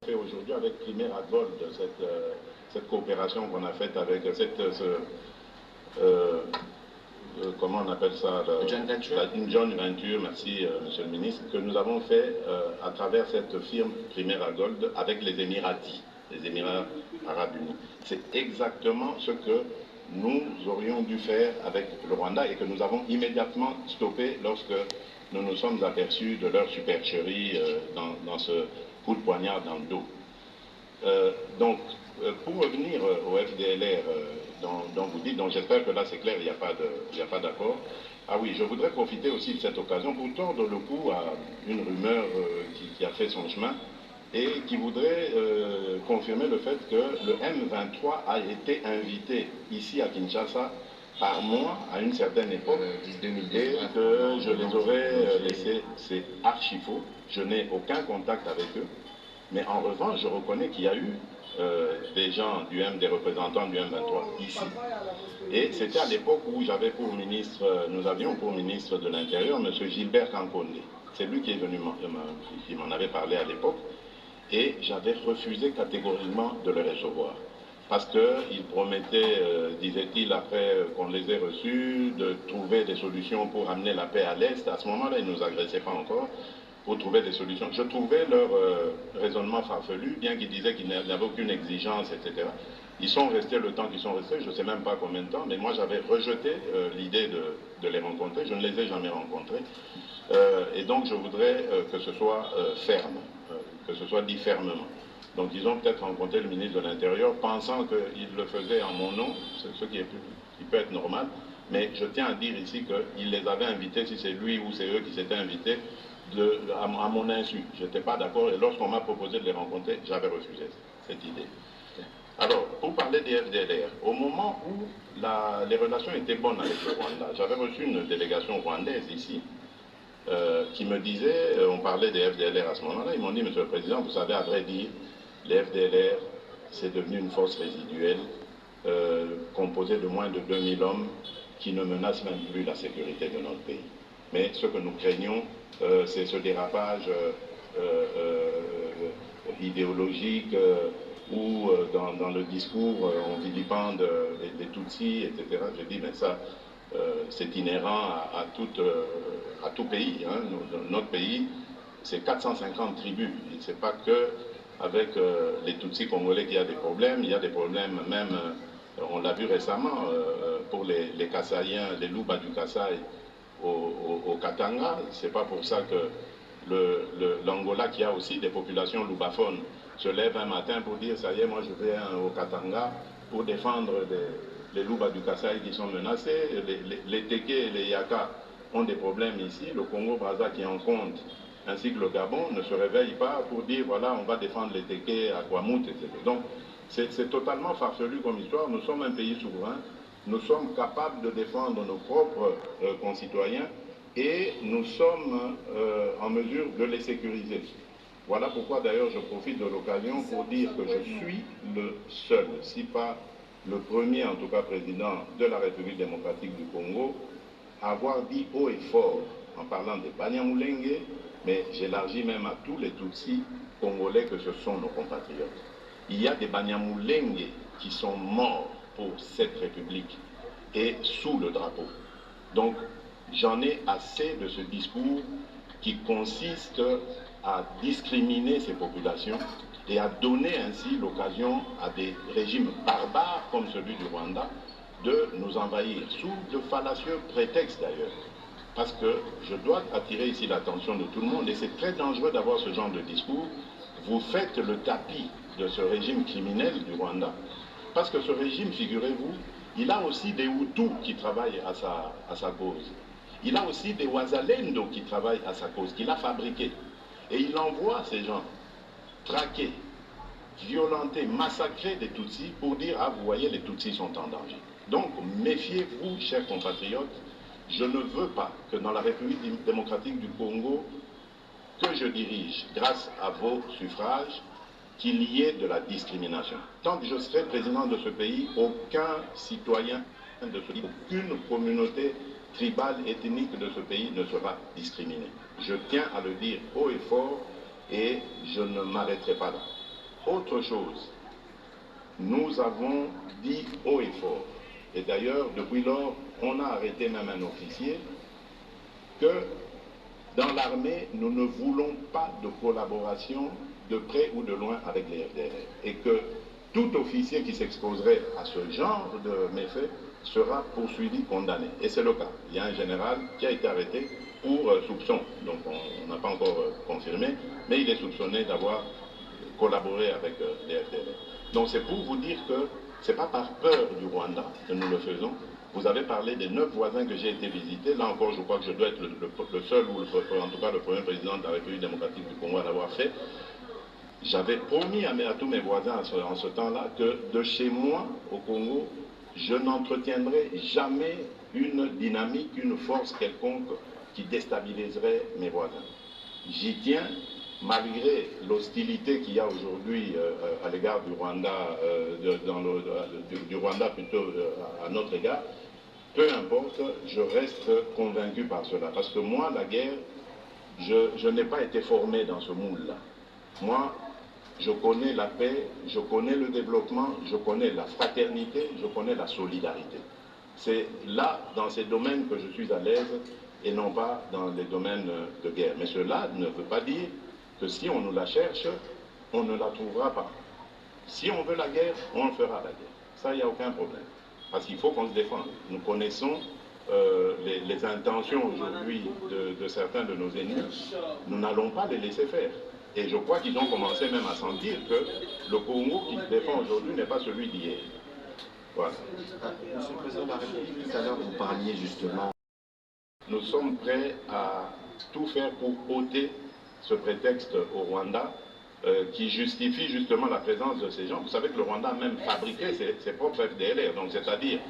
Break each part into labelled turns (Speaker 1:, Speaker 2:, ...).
Speaker 1: fait aujourd'hui avec Primera Gold, cette coopération qu'on a faite avec comment on appelle ça, une joint venture, merci Monsieur le ministre, que nous avons fait à travers cette firme Primera Gold avec les Émiratis, les Émirats Arabes Unis. C'est exactement ce que nous aurions dû faire avec le Rwanda et que nous avons immédiatement stoppé lorsque nous nous sommes aperçus de leur supercherie dans ce coup de poignard dans le dos. Pour revenir au FDLR dont vous dites, donc j'espère que là c'est clair, il n'y a pas d'accord. Ah oui, je voudrais profiter aussi de cette occasion pour tordre le cou à une rumeur qui a fait son chemin et qui voudrait confirmer le fait que le M23 a été invité ici à Kinshasa par moi à une certaine époque et que je les aurais laissés. C'est archi faux. Je n'ai aucun contact avec eux. Mais en revanche, je reconnais qu'il y a eu des gens des représentants du M23 ici. Et c'était à l'époque où j'avais pour ministre, nous avions pour ministre de l'Intérieur M. Gilbert Kankonde. C'est lui qui est venu, qui m'en avait parlé à l'époque. Et j'avais refusé catégoriquement de le recevoir. Parce qu'il promettait, disait-il, après qu'on les ait reçus, de trouver des solutions pour amener la paix à l'Est. À ce moment-là, ils ne nous agressaient pas encore, pour trouver des solutions. Je trouvais leur raisonnement farfelu, bien qu'ils disaient qu'ils n'avaient aucune exigence, etc. Ils sont restés le temps qu'ils sont restés, je ne sais même pas combien de temps, mais moi j'avais rejeté l'idée de les rencontrer, je ne les ai jamais rencontrés. Et donc je voudrais que ce soit ferme, que ce soit dit fermement. Donc ils ont peut-être rencontré le ministre de l'Intérieur pensant qu'il le faisait en mon nom, ce qui peut être normal, mais je tiens à dire ici qu'il les avait invités, si c'est lui ou c'est eux qui s'étaient invités, à mon insu. Je n'étais pas d'accord et lorsqu'on m'a proposé de les rencontrer, j'avais refusé cette idée. Alors, pour parler des FDLR, au moment où les relations étaient bonnes avec le Rwanda, j'avais reçu une délégation rwandaise ici, qui me disait, on parlait des FDLR à ce moment-là, ils m'ont dit, Monsieur le Président, vous savez, à vrai dire, les FDLR, c'est devenu une force résiduelle, composée de moins de 2000 hommes, qui ne menacent même plus la sécurité de notre pays. Mais ce que nous craignons, c'est ce dérapage idéologique où dans le discours on vilipende les Tutsis, etc. Je dis, mais ça, c'est inhérent à tout pays. Hein. Notre pays, c'est 450 tribus. Ce n'est pas que avec les Tutsis congolais qu'il y a des problèmes. Il y a des problèmes même, on l'a vu récemment, pour les Kassaïens, les Louba du Kasaï au Katanga. C'est pas pour ça que l'Angola, qui a aussi des populations loubaphones, se lève un matin pour dire, ça y est, moi je vais au Katanga pour défendre les Louba du Kasaï qui sont menacés. Les Teke et les Yaka ont des problèmes ici. Le Congo-Brazza qui en compte, ainsi que le Gabon, ne se réveille pas pour dire, voilà, on va défendre les Teke à Guamout, etc. Donc, c'est totalement farfelu comme histoire. Nous sommes un pays souverain. Nous sommes capables de défendre nos propres concitoyens et nous sommes en mesure de les sécuriser. Voilà pourquoi d'ailleurs je profite de l'occasion pour dire que je suis le seul, si pas le premier en tout cas président de la République démocratique du Congo, à avoir dit haut et fort en parlant des Banyamulenge, mais j'élargis même à tous les Tutsis congolais que ce sont nos compatriotes. Il y a des Banyamulenge qui sont morts pour cette République et sous le drapeau. Donc j'en ai assez de ce discours qui consiste à discriminer ces populations et à donner ainsi l'occasion à des régimes barbares comme celui du Rwanda de nous envahir, sous de fallacieux prétextes d'ailleurs. Parce que je dois attirer ici l'attention de tout le monde, et c'est très dangereux d'avoir ce genre de discours. Vous faites le tapis de ce régime criminel du Rwanda, parce que ce régime, figurez-vous, il a aussi des Hutus qui travaillent à sa cause. Il a aussi des Wazalendo qui travaillent à sa cause, qu'il a fabriqués. Et il envoie ces gens traquer, violenter, massacrer des Tutsis pour dire, ah, vous voyez, les Tutsis sont en danger. Donc, méfiez-vous, chers compatriotes, je ne veux pas que dans la République démocratique du Congo, que je dirige, grâce à vos suffrages, qu'il y ait de la discrimination. Tant que je serai président de ce pays, aucun citoyen de ce pays, aucune communauté tribale, ethnique de ce pays ne sera discriminé. Je tiens à le dire haut et fort et je ne m'arrêterai pas là. Autre chose, nous avons dit haut et fort, et d'ailleurs, depuis lors, on a arrêté même un officier, que dans l'armée, nous ne voulons pas de collaboration de près ou de loin avec les FDLR, et que tout officier qui s'exposerait à ce genre de méfaits sera poursuivi, condamné. Et c'est le cas. Il y a un général qui a été arrêté pour soupçon, donc on n'a pas encore confirmé, mais il est soupçonné d'avoir collaboré avec les FDLR. Donc c'est pour vous dire que ce n'est pas par peur du Rwanda que nous le faisons. Vous avez parlé des 9 voisins que j'ai été visiter. Là encore, je crois que je dois être le seul, ou en tout cas le premier président de la République démocratique du Congo à l'avoir fait. J'avais promis à tous mes voisins en ce temps-là que de chez moi, au Congo, je n'entretiendrai jamais une dynamique, une force quelconque qui déstabiliserait mes voisins. J'y tiens, malgré l'hostilité qu'il y a aujourd'hui à l'égard du Rwanda, du Rwanda plutôt à notre égard. Peu importe, je reste convaincu par cela. Parce que moi, la guerre, je n'ai pas été formé dans ce moule-là. Moi, je connais la paix, je connais le développement, je connais la fraternité, je connais la solidarité. C'est là, dans ces domaines, que je suis à l'aise et non pas dans les domaines de guerre. Mais cela ne veut pas dire que si on nous la cherche, on ne la trouvera pas. Si on veut la guerre, on fera la guerre. Ça, il n'y a aucun problème. Parce qu'il faut qu'on se défende. Nous connaissons les intentions aujourd'hui de certains de nos ennemis. Nous n'allons pas les laisser faire. Et je crois qu'ils ont commencé même à sentir que le Congo qui se défend aujourd'hui n'est pas celui d'hier. Voilà.
Speaker 2: Monsieur le Président de la République, tout à l'heure, vous parliez justement.
Speaker 1: Nous sommes prêts à tout faire pour ôter ce prétexte au Rwanda qui justifie justement la présence de ces gens. Vous savez que le Rwanda a même fabriqué ses propres FDLR, donc c'est-à-dire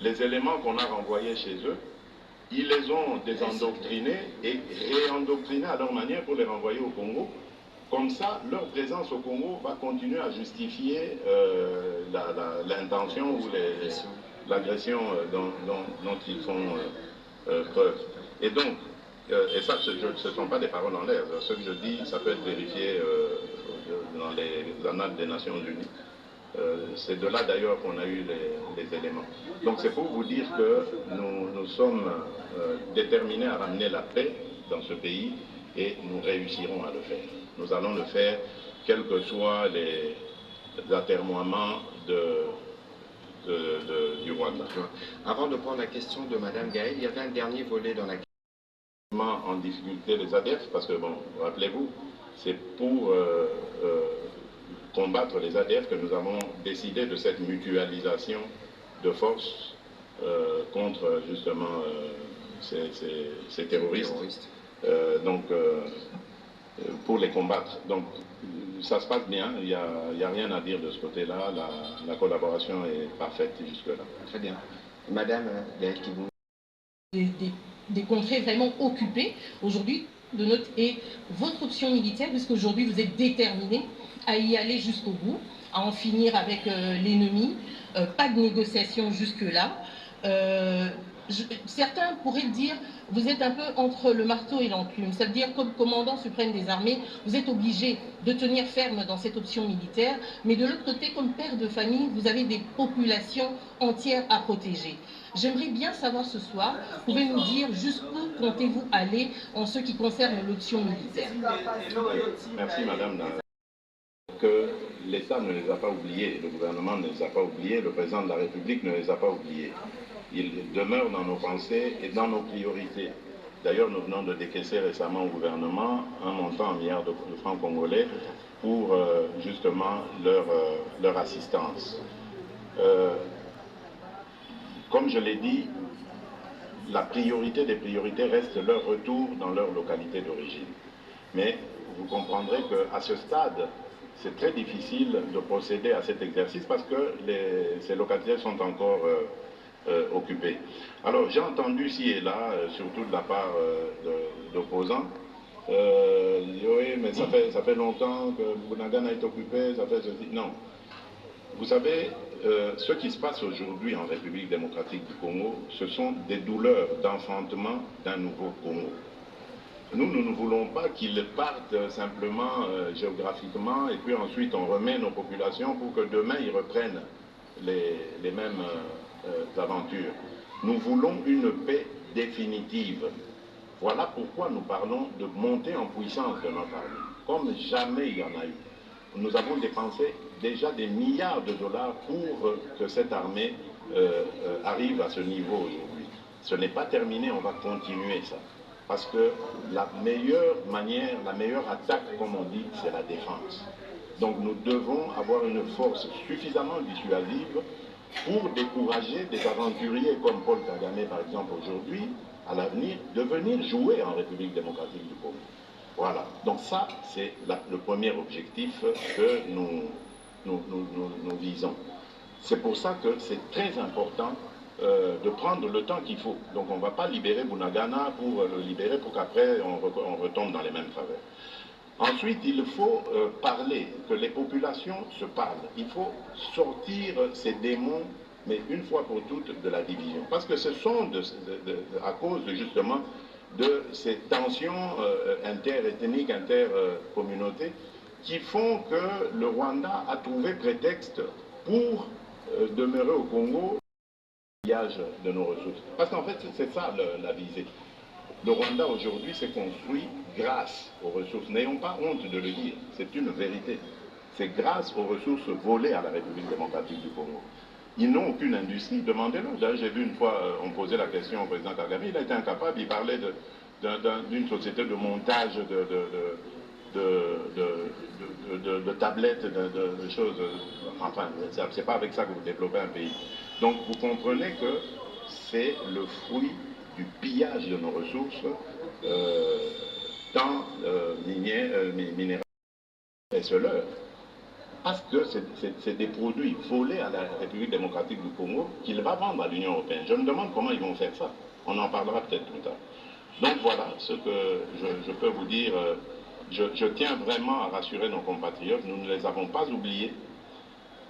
Speaker 1: les éléments qu'on a renvoyés chez eux, ils les ont désendoctrinés et réendoctrinés à leur manière pour les renvoyer au Congo. Comme ça, leur présence au Congo va continuer à justifier l'intention ou l'agression dont ils font preuve. Et donc, et ça, ce ne sont pas des paroles en l'air. Ce que je dis, ça peut être vérifié dans les annales des Nations Unies. C'est de là d'ailleurs qu'on a eu les éléments. Donc c'est pour vous dire que nous sommes déterminés à ramener la paix dans ce pays et nous réussirons à le faire. Nous allons le faire, quels que soient les atermoiements du Rwanda.
Speaker 2: Avant de prendre la question de Mme Gaël, il y avait un dernier volet dans la question.
Speaker 1: En difficulté les ADF, parce que, bon, rappelez-vous, c'est pour combattre les ADF que nous avons décidé de cette mutualisation de forces contre, justement, ces terroristes. Pour les combattre. Donc, ça se passe bien, il n'y a rien à dire de ce côté-là, la collaboration est parfaite jusque-là.
Speaker 2: Très bien. Madame Gaël Kibou.
Speaker 3: Des contrées vraiment occupées aujourd'hui et votre option militaire, puisqu'aujourd'hui vous êtes déterminé à y aller jusqu'au bout, à en finir avec l'ennemi, pas de négociation jusque-là. Certains pourraient dire, vous êtes un peu entre le marteau et l'enclume, ça veut dire comme commandant suprême des armées, vous êtes obligé de tenir ferme dans cette option militaire, mais de l'autre côté, comme père de famille, vous avez des populations entières à protéger. J'aimerais bien savoir ce soir, pouvez nous dire jusqu'où comptez-vous aller en ce qui concerne l'option militaire?
Speaker 1: Merci Madame. Que l'État ne les a pas oubliés, le gouvernement ne les a pas oubliés, le président de la République ne les a pas oubliés. Ils demeurent dans nos pensées et dans nos priorités. D'ailleurs, nous venons de décaisser récemment au gouvernement un montant en milliards de francs congolais pour justement leur assistance. Comme je l'ai dit, la priorité des priorités reste leur retour dans leur localité d'origine. Mais vous comprendrez qu'à ce stade, c'est très difficile de procéder à cet exercice parce que ces localités sont encore occupées. Alors j'ai entendu ci et là, surtout de la part d'opposants, oui, mais ça fait longtemps que Bunagana est occupé, ça fait ceci. Non. Vous savez, ce qui se passe aujourd'hui en République démocratique du Congo, ce sont des douleurs d'enfantement d'un nouveau Congo. Nous ne voulons pas qu'ils partent simplement géographiquement et puis ensuite on remet nos populations pour que demain ils reprennent les mêmes aventures. Nous voulons une paix définitive. Voilà pourquoi nous parlons de monter en puissance de notre armée, comme jamais il y en a eu. Nous avons dépensé déjà des milliards de dollars pour que cette armée arrive à ce niveau aujourd'hui. Ce n'est pas terminé, on va continuer ça. Parce que la meilleure manière, la meilleure attaque, comme on dit, c'est la défense. Donc nous devons avoir une force suffisamment dissuasive pour décourager des aventuriers comme Paul Kagame, par exemple, aujourd'hui, à l'avenir, de venir jouer en République démocratique du Congo. Voilà. Donc ça, c'est le premier objectif que nous visons. C'est pour ça que c'est très important de prendre le temps qu'il faut. Donc on ne va pas libérer Bunagana pour le libérer pour qu'après on retombe dans les mêmes travers. Ensuite, il faut parler, que les populations se parlent. Il faut sortir ces démons, mais une fois pour toutes, de la division. Parce que ce sont à cause justement de ces tensions interethniques, intercommunautés, qui font que le Rwanda a trouvé prétexte pour demeurer au Congo de nos ressources. Parce qu'en fait, c'est ça la visée. Le Rwanda aujourd'hui s'est construit grâce aux ressources. N'ayons pas honte de le dire, c'est une vérité. C'est grâce aux ressources volées à la République démocratique du Congo. Ils n'ont aucune industrie, demandez-le. D'ailleurs, j'ai vu une fois, on posait la question au président Kagame, il a été incapable, il parlait d'une société de montage de tablettes, de choses. Enfin, c'est pas avec ça que vous développez un pays. Donc vous comprenez que c'est le fruit du pillage de nos ressources, tant minérales et solaires. Parce que c'est des produits volés à la République démocratique du Congo qu'il va vendre à l'Union européenne. Je me demande comment ils vont faire ça. On en parlera peut-être plus tard. Donc voilà ce que je peux vous dire. Je tiens vraiment à rassurer nos compatriotes. Nous ne les avons pas oubliés.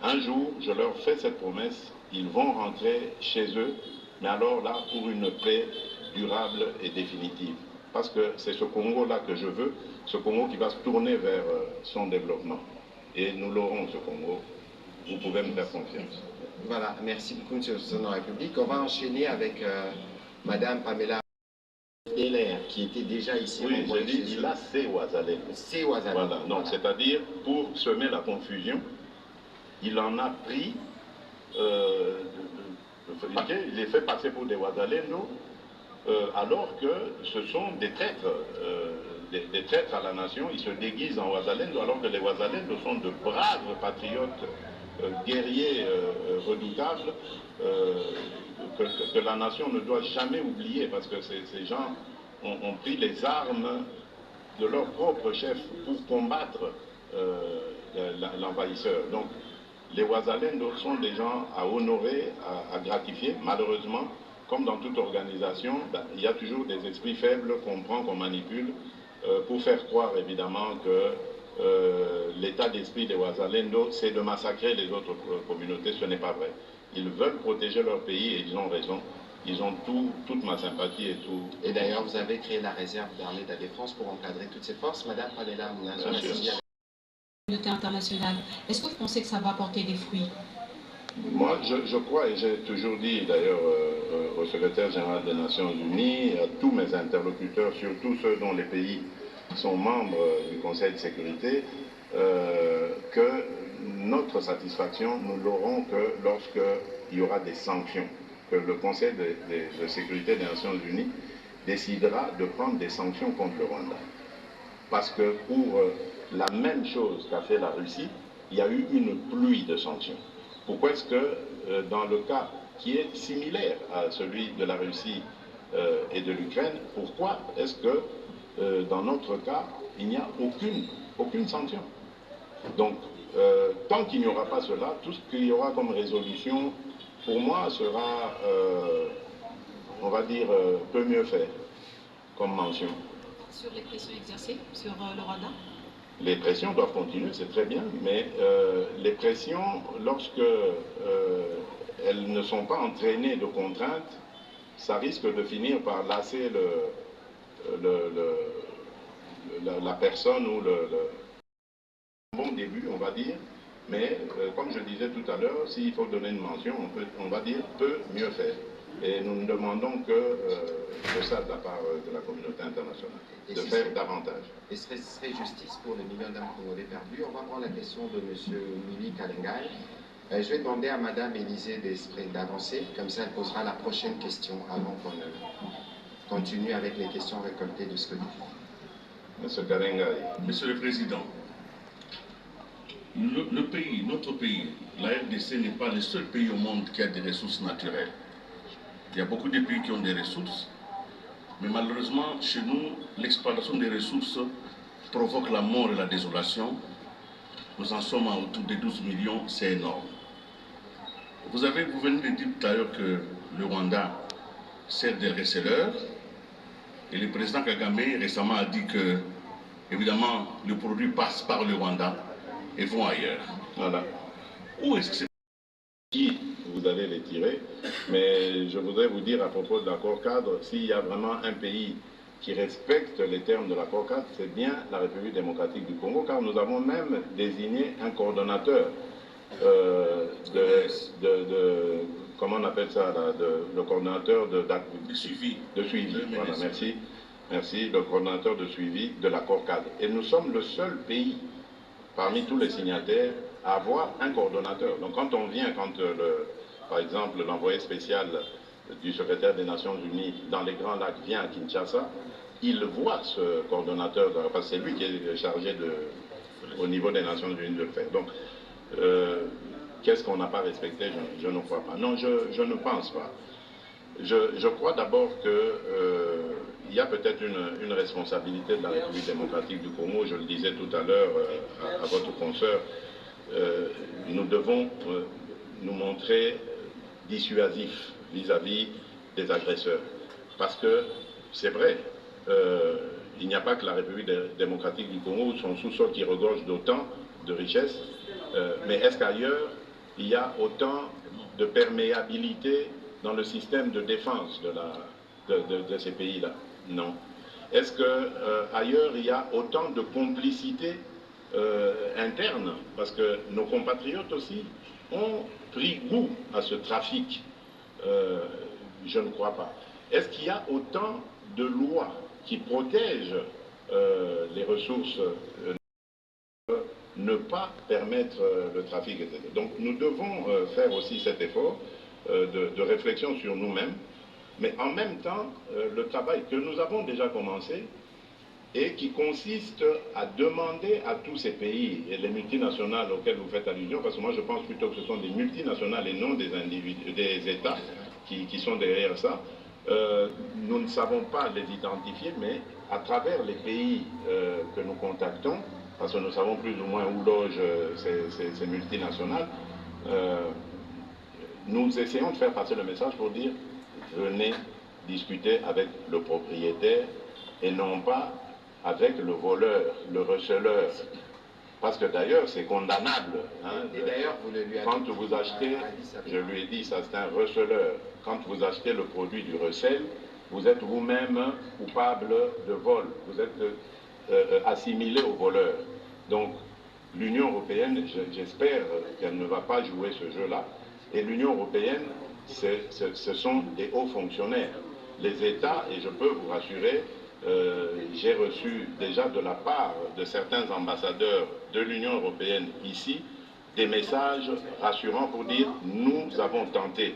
Speaker 1: Un jour, je leur fais cette promesse. Ils vont rentrer chez eux, mais alors là, pour une paix durable et définitive. Parce que c'est ce Congo-là que je veux, ce Congo qui va se tourner vers son développement. Et nous l'aurons, ce Congo. Vous pouvez me faire confiance.
Speaker 2: Voilà, merci beaucoup, M. le Président de la République. On va enchaîner avec Mme Pamela Deller, qui était déjà ici.
Speaker 1: Oui, j'ai dit, il a ses Ouazalais.
Speaker 2: Ses Ouazalais.
Speaker 1: Voilà, donc c'est-à-dire, pour semer la confusion, il en a pris, il les fait passer pour des Ouazalendo, alors que ce sont des traîtres. Des traîtres à la nation, ils se déguisent en Ouazalendo, alors que les Ouazalendo sont de braves patriotes, guerriers redoutables, que la nation ne doit jamais oublier, parce que ces gens ont pris les armes de leur propre chef pour combattre l'envahisseur. Donc, les Ouazalendo sont des gens à honorer, à gratifier. Malheureusement, comme dans toute organisation, il y a toujours des esprits faibles qu'on prend, qu'on manipule, pour faire croire évidemment que l'état d'esprit des Ouazalendo, c'est de massacrer les autres communautés. Ce n'est pas vrai. Ils veulent protéger leur pays et ils ont raison. Ils ont toute ma sympathie et tout.
Speaker 2: Et d'ailleurs, vous avez créé la réserve d'armée de la défense pour encadrer toutes ces forces. Madame Pamela
Speaker 4: internationale. Est-ce que vous pensez que ça va porter des fruits?
Speaker 1: Moi, je crois, et j'ai toujours dit d'ailleurs au secrétaire général des Nations Unies, à tous mes interlocuteurs, surtout ceux dont les pays sont membres du Conseil de sécurité, que notre satisfaction, nous l'aurons que lorsqu'il y aura des sanctions, que le Conseil de sécurité des Nations Unies décidera de prendre des sanctions contre le Rwanda. Parce que pour la même chose qu'a fait la Russie, il y a eu une pluie de sanctions. Pourquoi est-ce que dans le cas qui est similaire à celui de la Russie et de l'Ukraine, pourquoi est-ce que dans notre cas, il n'y a aucune sanction? Donc, tant qu'il n'y aura pas cela, tout ce qu'il y aura comme résolution, pour moi, sera, on va dire, peut mieux faire comme mention.
Speaker 4: Sur les pressions exercées sur le Rwanda?
Speaker 1: Les pressions doivent continuer, c'est très bien, mais les pressions, lorsque elles ne sont pas entraînées de contraintes, ça risque de finir par lasser la personne ou le bon début, on va dire, mais comme je disais tout à l'heure, s'il faut donner une mention, on va dire peut mieux faire. Et nous ne demandons que ça de la part de la communauté internationale, de faire davantage.
Speaker 2: Et ce serait justice pour les millions d'âmes congolais perdus. On va prendre la question de M. Mili Kalengai. Je vais demander à Mme Élisée Desprez d'avancer, comme ça elle posera la prochaine question avant qu'on continue avec les questions récoltées de ce côté.
Speaker 1: M. Kalengai.
Speaker 5: Monsieur le Président, le pays, notre pays, la RDC n'est pas le seul pays au monde qui a des ressources naturelles. Il y a beaucoup de pays qui ont des ressources, mais malheureusement, chez nous, l'exploitation des ressources provoque la mort et la désolation. Nous en sommes à autour de 12 millions, c'est énorme. Vous venez de dire tout à l'heure que le Rwanda sert de receleur, et le président Kagame récemment a dit que, évidemment, le produit passe par le Rwanda et vont ailleurs.
Speaker 1: Voilà.
Speaker 5: Où est-ce que c'est?
Speaker 1: Qui vous allez les tirer, mais je voudrais vous dire à propos de l'accord cadre, s'il y a vraiment un pays qui respecte les termes de l'accord cadre, c'est bien la République démocratique du Congo, car nous avons même désigné un coordonnateur comment on appelle ça là, le coordonnateur de suivi. De suivi, voilà, merci. Merci, le coordonnateur de suivi de l'accord cadre. Et nous sommes le seul pays parmi tous les signataires à avoir un coordonnateur. Donc quand on vient, par exemple l'envoyé spécial du secrétaire des Nations Unies dans les Grands Lacs vient à Kinshasa, il voit ce coordonnateur, parce que c'est lui qui est chargé au niveau des Nations Unies de le faire. Donc, qu'est-ce qu'on n'a pas respecté? Je ne crois pas. Non, je ne pense pas. Je crois d'abord qu'il y a peut-être une responsabilité de la République démocratique du Congo. Je le disais tout à l'heure à votre consoeur. Nous devons nous montrer dissuasifs vis-à-vis des agresseurs. Parce que c'est vrai, il n'y a pas que la République démocratique du Congo, son sous-sol qui regorge d'autant de richesses, mais est-ce qu'ailleurs, il y a autant de perméabilité dans le système de défense de ces pays-là? Non. Est-ce qu'ailleurs, il y a autant de complicité interne? Parce que nos compatriotes aussi ont pris goût à ce trafic. Je ne crois pas. Est-ce qu'il y a autant de lois qui protègent les ressources ne pas permettre le trafic, etc. Donc nous devons faire aussi cet effort de réflexion sur nous-mêmes, mais en même temps, le travail que nous avons déjà commencé et qui consiste à demander à tous ces pays et les multinationales auxquelles vous faites allusion, parce que moi je pense plutôt que ce sont des multinationales et non des individus, des États qui sont derrière ça. Nous ne savons pas les identifier, mais à travers les pays que nous contactons, parce que nous savons plus ou moins où logent ces multinationales, nous essayons de faire passer le message pour dire venez discuter avec le propriétaire et non pas avec le voleur, le receleur. Parce que d'ailleurs c'est condamnable. Hein,
Speaker 2: et d'ailleurs vous le lui avez
Speaker 1: quand vous achetez, je lui ai dit ça c'est un receleur. Quand vous achetez le produit du recel, vous êtes vous-même coupable de vol. Vous êtes assimilé au voleur. Donc l'Union européenne, j'espère qu'elle ne va pas jouer ce jeu-là. Et l'Union européenne, ce sont des hauts fonctionnaires. Les États, et je peux vous rassurer, j'ai reçu déjà de la part de certains ambassadeurs de l'Union européenne ici, des messages rassurants pour dire nous avons tenté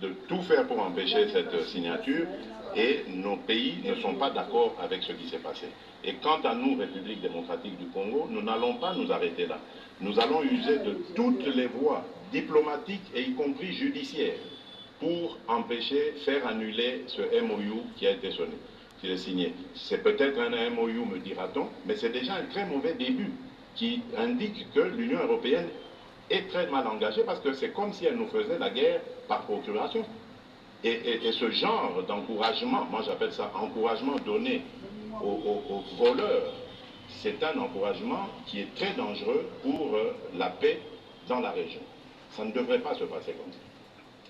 Speaker 1: de tout faire pour empêcher cette signature et nos pays ne sont pas d'accord avec ce qui s'est passé. Et quant à nous, République démocratique du Congo, nous n'allons pas nous arrêter là. Nous allons user de toutes les voies diplomatiques et y compris judiciaires pour empêcher, faire annuler ce MOU qui a été signé. C'est peut-être un MOU, me dira-t-on, mais c'est déjà un très mauvais début qui indique que l'Union européenne est très mal engagée parce que c'est comme si elle nous faisait la guerre par procuration. Et ce genre d'encouragement, moi j'appelle ça encouragement donné aux voleurs, c'est un encouragement qui est très dangereux pour la paix dans la région. Ça ne devrait pas se passer comme ça.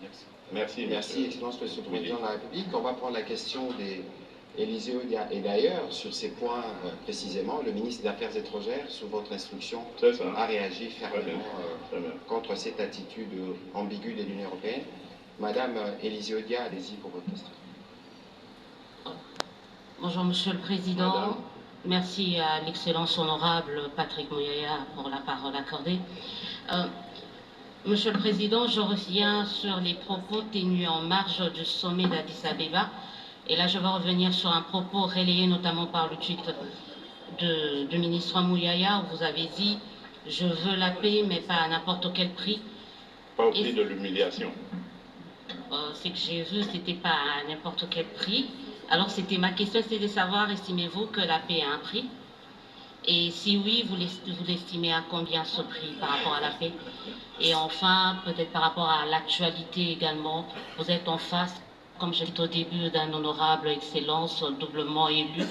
Speaker 2: Merci.
Speaker 1: Merci.
Speaker 2: Merci, Excellence, Monsieur le Président de la République. On va prendre la question Élisée Odia. Et d'ailleurs, sur ces points précisément, le ministre des Affaires étrangères, sous votre instruction, a réagi fermement contre cette attitude ambiguë de l'Union européenne. Madame Élisée Odia, allez-y pour votre question.
Speaker 6: Bonjour Monsieur le Président.
Speaker 1: Madame.
Speaker 6: Merci à l'excellence honorable Patrick Mouyaya pour la parole accordée. Monsieur le Président, je reviens sur les propos tenus en marge du sommet d'Addis Abeba. Et là, je vais revenir sur un propos relayé notamment par le tweet du ministre Mouyaya, où vous avez dit « Je veux la paix, mais pas à n'importe quel prix ».
Speaker 1: Pas au prix de l'humiliation.
Speaker 6: Ce que j'ai vu, c'était pas à n'importe quel prix. Alors, c'était ma question, c'était de savoir, estimez-vous que la paix a un prix? Et si oui, vous l'estimez à combien ce prix par rapport à la paix? Et enfin, peut-être par rapport à l'actualité également, vous êtes en face, comme je dit au début, d'un honorable excellence doublement élu.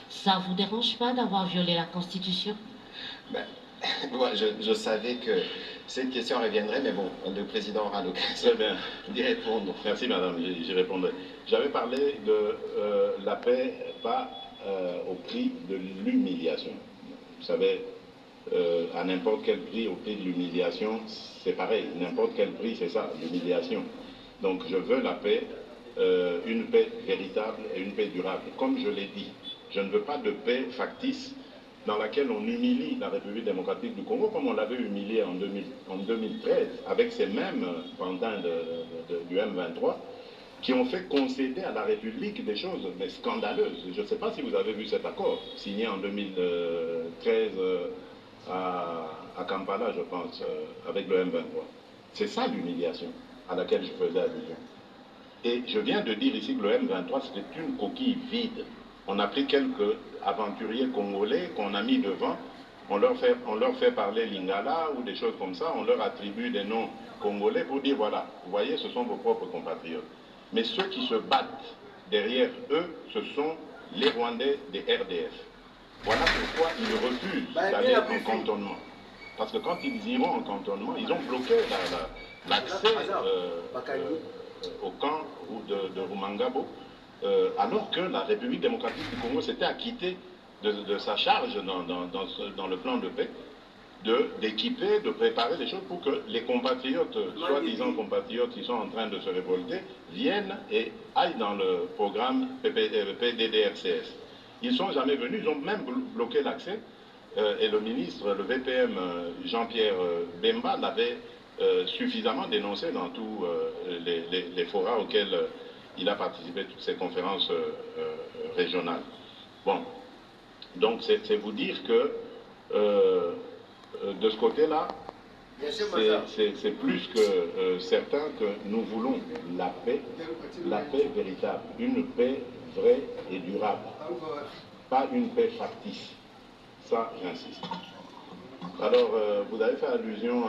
Speaker 6: Ça vous dérange pas d'avoir violé la Constitution?
Speaker 2: Moi, je savais que cette question reviendrait, mais bon, le président aura l'occasion d'y répondre.
Speaker 1: Merci madame, j'y répondrai. J'avais parlé de la paix, pas au prix de l'humiliation. Vous savez, à n'importe quel prix, au prix de l'humiliation, c'est pareil. N'importe quel prix, c'est ça, l'humiliation. Donc je veux la paix, une paix véritable et une paix durable. Comme je l'ai dit, je ne veux pas de paix factice dans laquelle on humilie la République démocratique du Congo, comme on l'avait humilié en 2013, avec ces mêmes pantins du M23, qui ont fait concéder à la République des choses mais scandaleuses. Je ne sais pas si vous avez vu cet accord, signé en 2013 à Kampala, je pense, avec le M23. C'est ça l'humiliation à laquelle je faisais allusion. Et je viens de dire ici que le M23, c'était une coquille vide. On a pris quelques aventuriers congolais qu'on a mis devant, on leur fait parler lingala ou des choses comme ça, on leur attribue des noms congolais pour dire voilà, vous voyez, ce sont vos propres compatriotes. Mais ceux qui se battent derrière eux, ce sont les Rwandais des RDF. Voilà pourquoi ils refusent d'aller en cantonnement. Parce que quand ils iront en cantonnement, ils ont bloqué l'accès au camp de Rumangabo, alors que la République démocratique du Congo s'était acquittée de sa charge dans le plan de paix, d'équiper, de préparer des choses pour que les compatriotes, soi-disant compatriotes qui sont en train de se révolter, viennent et aillent dans le programme PDDRCS. Ils ne sont jamais venus, ils ont même bloqué l'accès, et le ministre, le VPM Jean-Pierre Bemba l'avait suffisamment dénoncé dans tous les forats auxquels il a participé, toutes ces conférences régionales. Bon, donc c'est vous dire que de ce côté-là, c'est plus que certain que nous voulons la paix véritable, une paix vraie et durable, pas une paix factice. Ça, j'insiste. Alors, vous avez fait allusion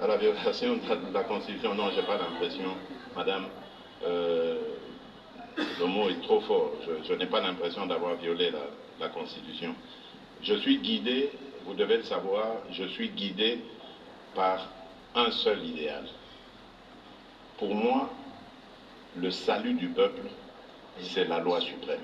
Speaker 1: à la violation de la Constitution. Non, je n'ai pas l'impression, madame, le mot est trop fort. Je n'ai pas l'impression d'avoir violé la Constitution. Je suis guidé, vous devez le savoir, je suis guidé par un seul idéal. Pour moi, le salut du peuple, c'est la loi suprême.